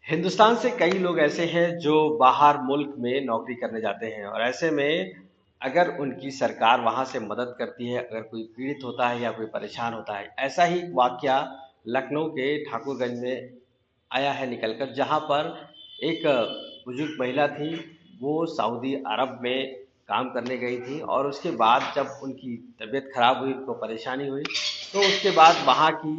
हिंदुस्तान से कई लोग ऐसे हैं जो बाहर मुल्क में नौकरी करने जाते हैं और ऐसे में अगर उनकी सरकार वहां से मदद करती है, अगर कोई पीड़ित होता है या कोई परेशान होता है, ऐसा ही एक वाकया लखनऊ के ठाकुरगंज में आया है निकलकर, जहां पर एक बुजुर्ग महिला थी। वो सऊदी अरब में काम करने गई थी और उसके बाद जब उनकी तबीयत खराब हुई, उनको परेशानी हुई, तो उसके बाद वहाँ की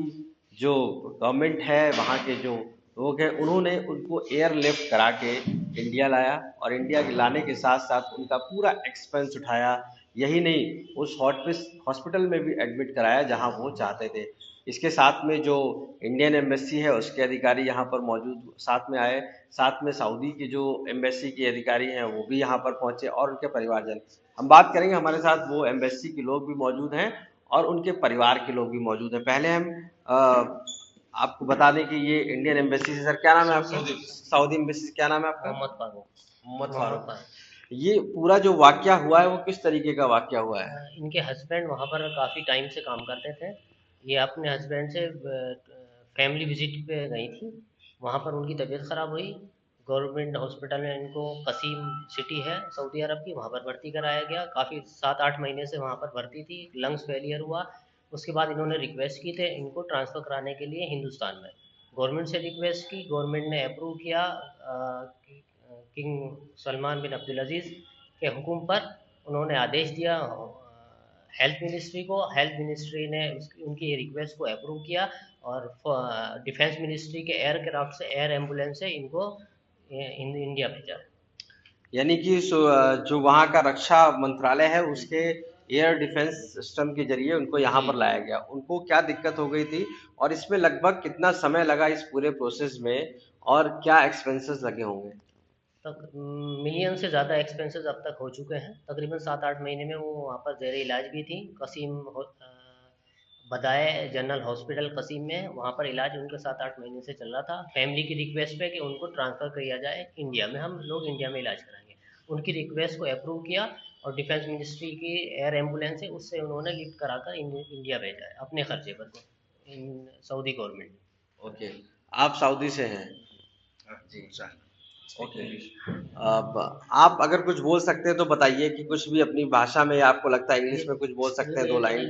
जो गवर्नमेंट है, वहाँ के जो लोग हैं, उन्होंने उनको एयरलिफ्ट करा के इंडिया लाया और इंडिया के लाने के साथ साथ उनका पूरा एक्सपेंस उठाया। यही नहीं, उस हॉस्पिटल में भी एडमिट कराया जहां वो चाहते थे। इसके साथ में जो इंडियन एम्बेसी है उसके अधिकारी यहाँ पर मौजूद साथ में आए, साथ में सऊदी की जो एम्बेसी के अधिकारी हैं वो भी यहाँ पर पहुंचे और उनके परिवारजन। हम बात करेंगे, हमारे साथ वो एम्बेसी के लोग भी मौजूद हैं और उनके परिवार के लोग भी मौजूद हैं। पहले हम आपको बता दें कि ये इंडियन एम्बेसी से, सर क्या नाम है आपका? सऊदी एम्बेसी से क्या नाम है आपका? मोहम्मद फारूक। मोहम्मद फारूक। ये पूरा जो वाकया हुआ है वो किस तरीके का वाकया हुआ है? इनके हस्बैंड वहाँ पर काफ़ी टाइम से काम करते थे। ये अपने हस्बैंड से फैमिली विजिट पे गई थी। वहाँ पर उनकी तबीयत ख़राब हुई। गवर्नमेंट हॉस्पिटल में इनको कसीम सिटी है सऊदी अरब की, वहाँ पर भर्ती कराया गया। काफ़ी 7-8 महीने से वहाँ पर भर्ती थी। लंग्स फेलियर हुआ। उसके बाद इन्होंने रिक्वेस्ट की थे इनको ट्रांसफ़र कराने के लिए हिंदुस्तान में। गवर्नमेंट से रिक्वेस्ट की, गवर्नमेंट ने अप्रूव किया। किंग सलमान बिन अब्दुल अजीज़ के हुक्म पर उन्होंने आदेश दिया हेल्थ मिनिस्ट्री को। हेल्थ मिनिस्ट्री ने उनकी रिक्वेस्ट को अप्रूव किया और डिफेंस मिनिस्ट्री के एयरक्राफ्ट से, एयर एम्बुलेंस से इनको इंडिया भेजा। यानी कि जो वहाँ का रक्षा मंत्रालय है उसके एयर डिफेंस सिस्टम के जरिए उनको यहाँ जी। पर लाया गया। उनको क्या दिक्कत हो गई थी और इसमें लगभग कितना समय लगा इस पूरे प्रोसेस में, और क्या एक्सपेंसेस लगे होंगे? तक मिलियन से ज़्यादा एक्सपेंसेस अब तक हो चुके हैं। तकरीबन 7-8 महीने में वो वहाँ पर ज़ेर इलाज भी थी। बदाए जनरल हॉस्पिटल कसीम में वहाँ पर इलाज उनके 7-8 महीने से चल रहा था। फैमिली की रिक्वेस्ट पे कि उनको ट्रांसफ़र किया जाए इंडिया में, हम लोग इंडिया में इलाज कराएंगे। उनकी रिक्वेस्ट को अप्रूव किया और डिफेंस मिनिस्ट्री की एयर एम्बुलेंस है उससे उन्होंने लिफ्ट कराकर इंडिया भेजा है अपने खर्चे पर, इन सऊदी गवर्नमेंट। ओके, आप सऊदी से हैं? जी, ओके। अब आप अगर कुछ बोल सकते हैं तो बताइए, कि कुछ भी अपनी भाषा में, या आपको लगता है इंग्लिश में कुछ बोल सकते हैं, 2 लाइन।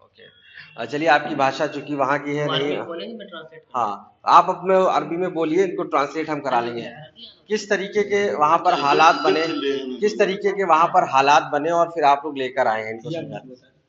ओके, चलिए, आपकी भाषा चूंकि वहाँ की है वो नहीं। अरबी में बोलेंगे, मैं ट्रांसलेट कर हाँ, दूंगा। आप अपने अरबी में बोलिए, इनको ट्रांसलेट हम करा लेंगे। किस तरीके के वहाँ पर हालात बने, किस तरीके के वहाँ पर हालात बने और फिर आप लोग लेकर आए हैं इनको समझा।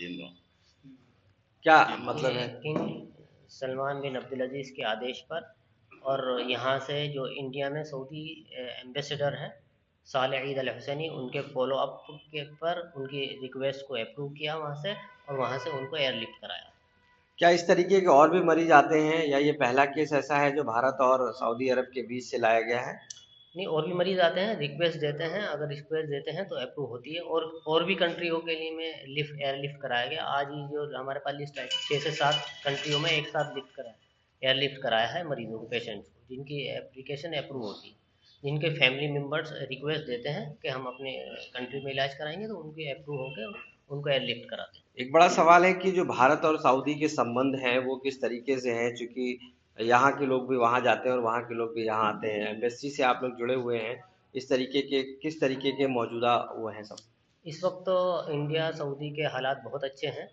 लिम्बा। क्या मतलब है? किंग सलमान बिन अब्दुल अजीज़ के आदेश पर और यहाँ से जो इंडिया में सऊदी एम्बेसडर हैं सालेह ईद अल हुसैनी, उनके फॉलो अप के पर उनकी रिक्वेस्ट को अप्रूव किया वहाँ से और वहाँ से उनको एयरलिफ्ट कराया। क्या इस तरीके के और भी मरीज आते हैं, या ये पहला केस ऐसा है जो भारत और सऊदी अरब के बीच से लाया गया है? नहीं, और भी मरीज़ आते हैं, रिक्वेस्ट देते हैं। अगर रिक्वेस्ट देते हैं तो अप्रूव होती है। और भी कंट्रियों के लिए में लिफ्ट एयरलिफ्ट कराया गया। आज ही जो हमारे पास लिस्ट आई 6 से 7 कंट्रियों में एक साथ लिफ्ट कराया, एयरलिफ्ट कराया है मरीजों को, पेशेंट्स को जिनकी एप्लीकेशन अप्रूव होती है। जिनके फैमिली मेम्बर्स रिक्वेस्ट देते हैं कि हम अपने कंट्री में इलाज कराएंगे तो उनके अप्रूव होकर उनको एयरलिफ्ट कराते हैं। एक बड़ा सवाल है कि जो भारत और सऊदी के संबंध हैं वो किस तरीके से हैं, चूंकि यहाँ के लोग भी वहाँ जाते हैं और वहाँ के लोग भी यहाँ आते हैं। एम्बेसी से आप लोग जुड़े हुए हैं, इस तरीके के किस तरीके के मौजूदा वो हैं सब? इस वक्त तो इंडिया सऊदी के हालात बहुत अच्छे हैं।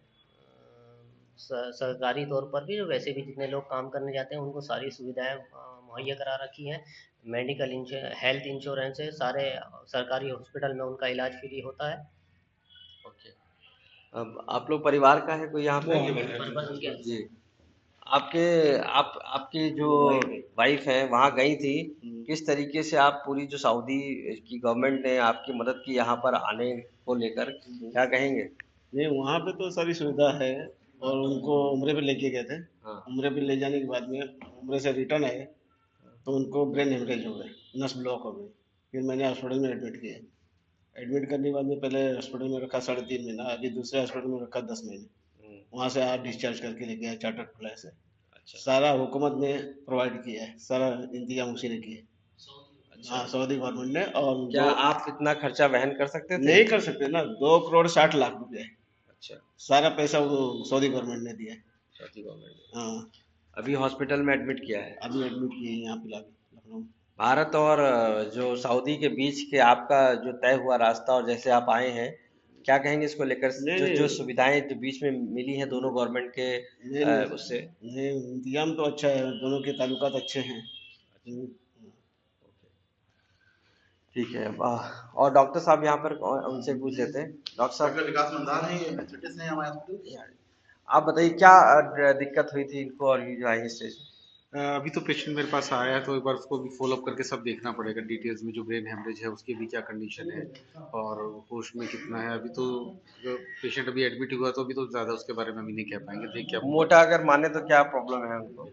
सरकारी तौर पर भी, वैसे भी जितने लोग काम करने जाते हैं उनको सारी सुविधाएं मुहैया करा रखी हैं। मेडिकल हेल्थ इंश्योरेंस है, सारे सरकारी हॉस्पिटल में उनका इलाज फ्री होता है। ओके, अब आप लोग परिवार का है कोई यहाँ पे? पर उनके जी, आपके आपकी जो वाइफ है वहाँ गई थी, किस तरीके से आप पूरी जो सऊदी की गवर्नमेंट ने आपकी मदद की यहाँ पर आने को लेकर, क्या कहेंगे? नहीं, वहाँ पे तो सारी सुविधा है, और उनको उम्रे पे लेके गए थे। हाँ। उम्रे पे ले जाने के बाद में उम्रे से रिटर्न आए तो उनको ब्रेन हेमरेज हो गए, नस ब्लॉक हो गई। फिर मैंने हॉस्पिटल में एडमिट किया। एडमिट करने के बाद में पहले हॉस्पिटल में रखा 3.5 महीना, अभी दूसरे हॉस्पिटल में रखा 10 महीने। वहाँ से आप डिस्चार्ज करके लेके आए चार्टर्ड फ्लाई से। अच्छा। सारा हुकूमत ने प्रोवाइड किया है, सारा इंतजाम उसी ने किया है। हाँ, सऊदी गवर्नमेंट ने। और क्या आप इतना खर्चा वहन कर सकते थे? नहीं कर सकते ना, 2,60,00,000 रुपए अच्छा। सारा पैसा वो सऊदी गवर्नमेंट ने दिया है। सऊदी गवर्नमेंट ने। हाँ, अभी हॉस्पिटल में एडमिट किया है। अभी एडमिट किए हैं यहाँ पे लखनऊ। भारत और जो सऊदी के बीच के आपका जो तय हुआ रास्ता और जैसे आप आए हैं, क्या कहेंगे इसको लेकर? नहीं जो जो नहीं सुविधाएं जो बीच में मिली हैं दोनों गवर्नमेंट के नहीं नहीं उससे। नहीं, इंतजाम तो अच्छा है, दोनों के ताल्लुकात अच्छे हैं। ठीक है। और डॉक्टर साहब यहाँ पर उनसे पूछ लेते हैं। डॉक्टर साहब, डॉक्टर विकास मंदार हैं, ये एथलेटिक्स हैं हमारे हॉस्पिटल। आप बताइए क्या दिक्कत हुई थी इनको और ये जो आई स्टेज? अभी तो पेशेंट मेरे पास आया है, तो एक बार उसको भी फॉलो अप करके सब देखना पड़ेगा डिटेल्स में, जो ब्रेन हेमरेज है उसकी भी क्या कंडीशन है और होश में कितना है। अभी तो जो पेशेंट अभी एडमिट हुआ, तो अभी तो ज़्यादा उसके बारे में अभी नहीं कह पाएंगे, देख के आपको मोटा अगर माने तो क्या प्रॉब्लम है उनको?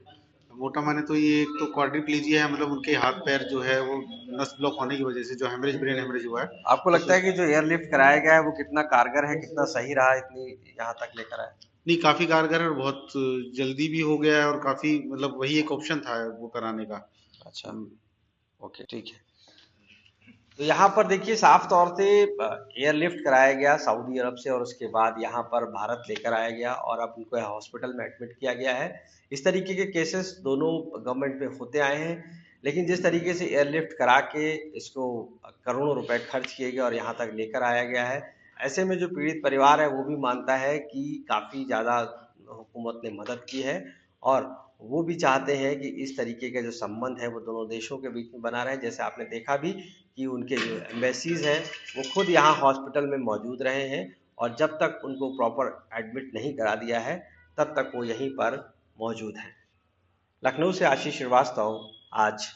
मोटा माने तो ये एक तो क्वाड्रिप्लीजिया है, मतलब उनके हाथ पैर जो है वो नस ब्लॉक होने की वजह से जो हेमरेज ब्रेन हेमरेज हुआ है। आपको लगता है कि जो एयरलिफ्ट कराया गया है वो कितना कारगर है, कितना सही रहा इतनी यहाँ तक लेकर आए? नहीं, काफ़ी कारगर है और बहुत जल्दी भी हो गया है, और काफ़ी मतलब वही एक ऑप्शन था वो कराने का। अच्छा, ओके, ठीक है। तो यहाँ पर देखिए साफ तौर से एयरलिफ्ट कराया गया सऊदी अरब से और उसके बाद यहाँ पर भारत लेकर आया गया और अब उनको हॉस्पिटल में एडमिट किया गया है। इस तरीके के केसेस दोनों गवर्नमेंट में होते आए हैं, लेकिन जिस तरीके से एयरलिफ्ट करा के इसको करोड़ों रुपए खर्च किए गए और यहाँ तक लेकर आया गया है, ऐसे में जो पीड़ित परिवार है वो भी मानता है कि काफ़ी ज़्यादा हुकूमत ने मदद की है और वो भी चाहते हैं कि इस तरीके के जो संबंध है वो दोनों देशों के बीच में बना रहे। जैसे आपने देखा भी कि उनके जो एम्बेसीज हैं वो खुद यहाँ हॉस्पिटल में मौजूद रहे हैं और जब तक उनको प्रॉपर एडमिट नहीं करा दिया है तब तक वो यहीं पर मौजूद हैं। लखनऊ से आशीष श्रीवास्तव, आज।